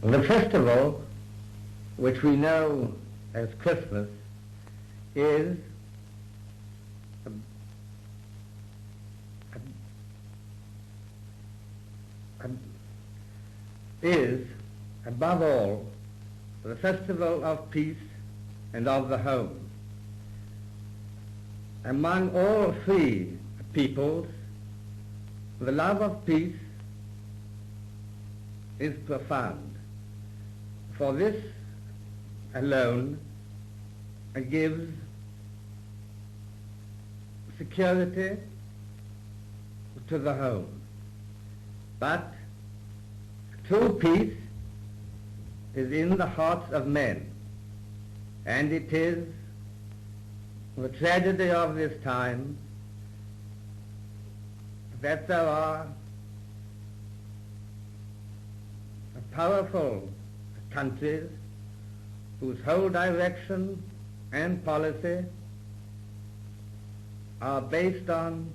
The festival, which we know as Christmas, is above all the festival of peace and of the home. Among all free peoples, the love of peace is profound. For this alone gives security to the home. But true peace is in the hearts of men, and it is the tragedy of this time that there are powerful countries whose whole direction and policy are based on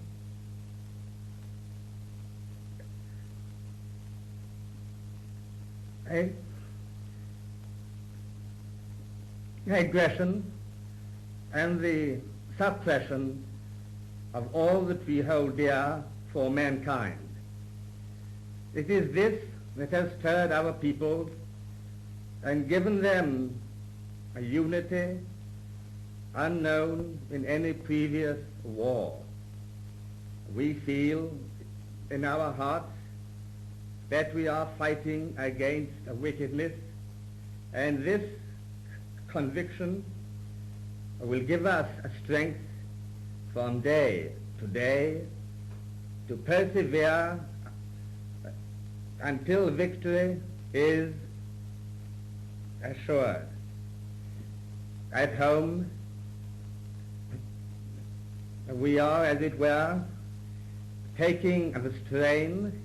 aggression and the suppression of all that we hold dear for mankind. It is this that has stirred our people and given them a unity unknown in any previous war. We feel in our hearts that we are fighting against a wickedness, and this conviction will give us a strength from day to day to persevere until victory is assured. At home, we are, as it were, taking the strain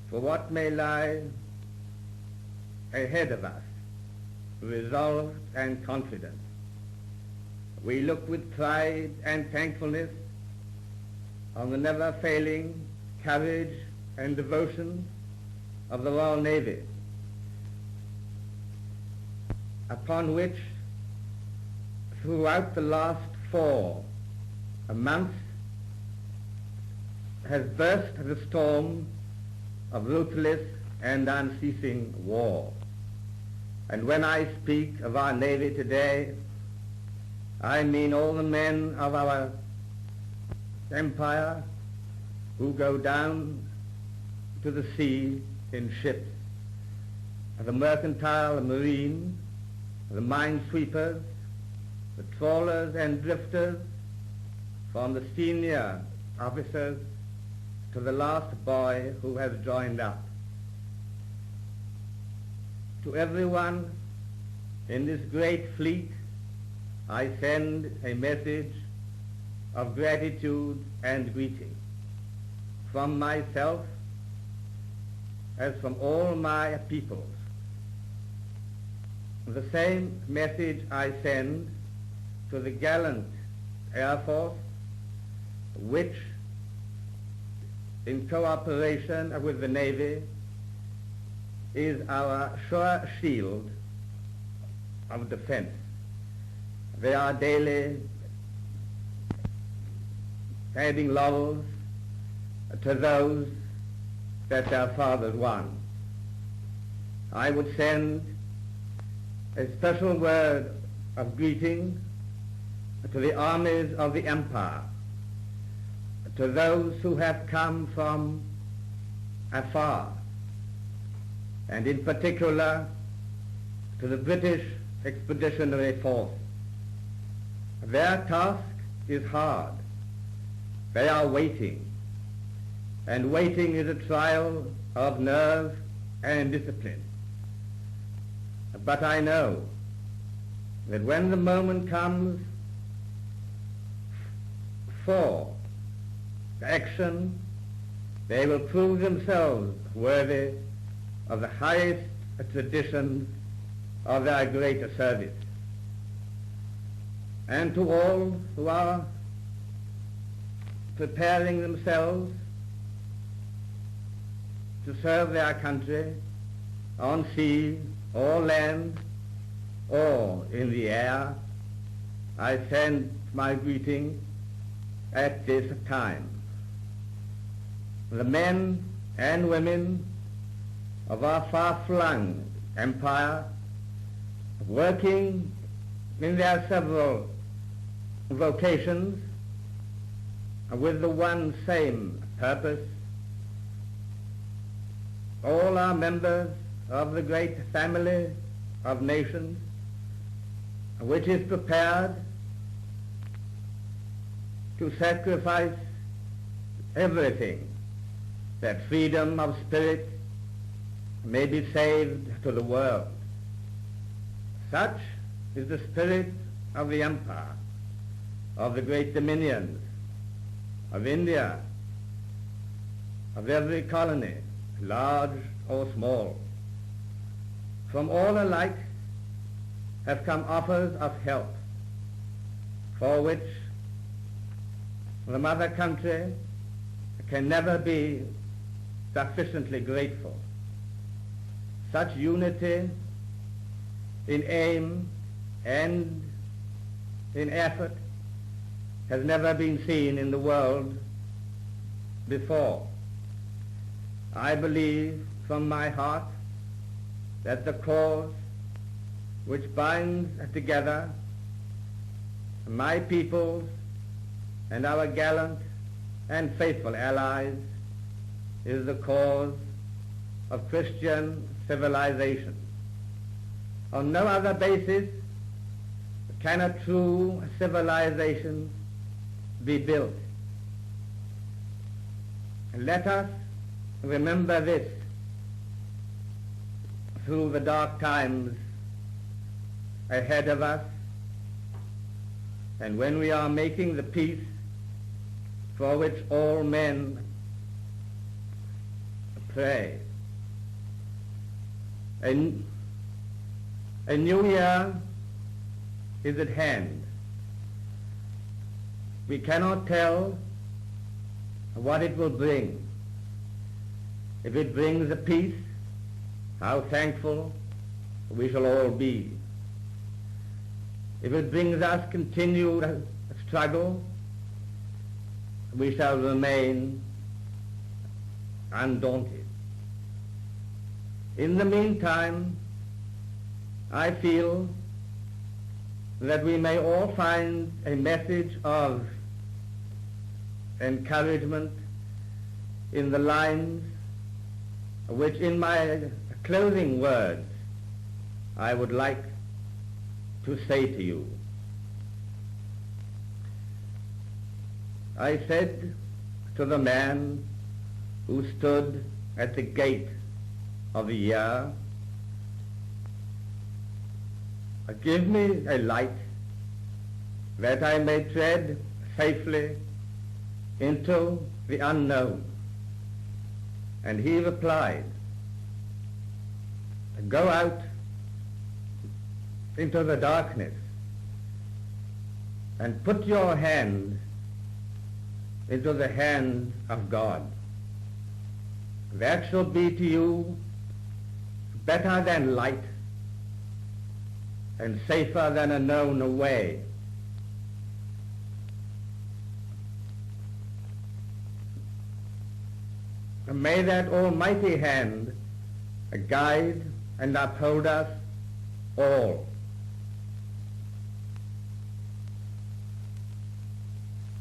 for what may lie ahead of us, resolved and confident. We look with pride and thankfulness on the never-failing courage and devotion of the Royal Navy, upon which throughout the last 4 months has burst the storm of ruthless and unceasing war. And when I speak of our Navy today, I mean all the men of our empire who go down to the sea in ships, the mercantile marine, the minesweepers, the trawlers and drifters, from the senior officers to the last boy who has joined up. To everyone in this great fleet, I send a message of gratitude and greeting from myself as from all my peoples. The same message I send to the gallant Air Force, which, in cooperation with the Navy, is our sure shield of defense. They are daily adding laurels to those that their fathers won. I would send a special word of greeting to the armies of the empire, to those who have come from afar, and in particular to the British Expeditionary Force. Their task is hard. They are waiting, and waiting is a trial of nerve and discipline. But I know that when the moment comes for action, they will prove themselves worthy of the highest traditions of their greater service. And to all who are preparing themselves to serve their country, on sea or land or in the air, I send my greeting at this time. The men and women of our far-flung empire, working in their several vocations with the one same purpose, all are members of the great family of nations, which is prepared to sacrifice everything that freedom of spirit may be saved to the world. Such is the spirit of the empire, of the great dominions, of India, of every colony, large or small. From all alike have come offers of help, for which the mother country can never be sufficiently grateful. Such unity in aim and in effort has never been seen in the world before. I believe from my heart that the cause which binds together my peoples and our gallant and faithful allies is the cause of Christian civilization. On no other basis can a true civilization be built. Let us remember this through the dark times ahead of us, and when we are making the peace for which all men pray. A new year is at hand. We cannot tell what it will bring. If it brings a peace, how thankful we shall all be. If it brings us continued struggle, we shall remain undaunted. In the meantime, I feel that we may all find a message of encouragement in the lines which in my closing words I would like to say to you. I said to the man who stood at the gate of the year, give me a light that I may tread safely into the unknown. And he replied, go out into the darkness and put your hand into the hand of God. That shall be to you better than light and safer than a known way. And may that almighty hand guide and uphold us all.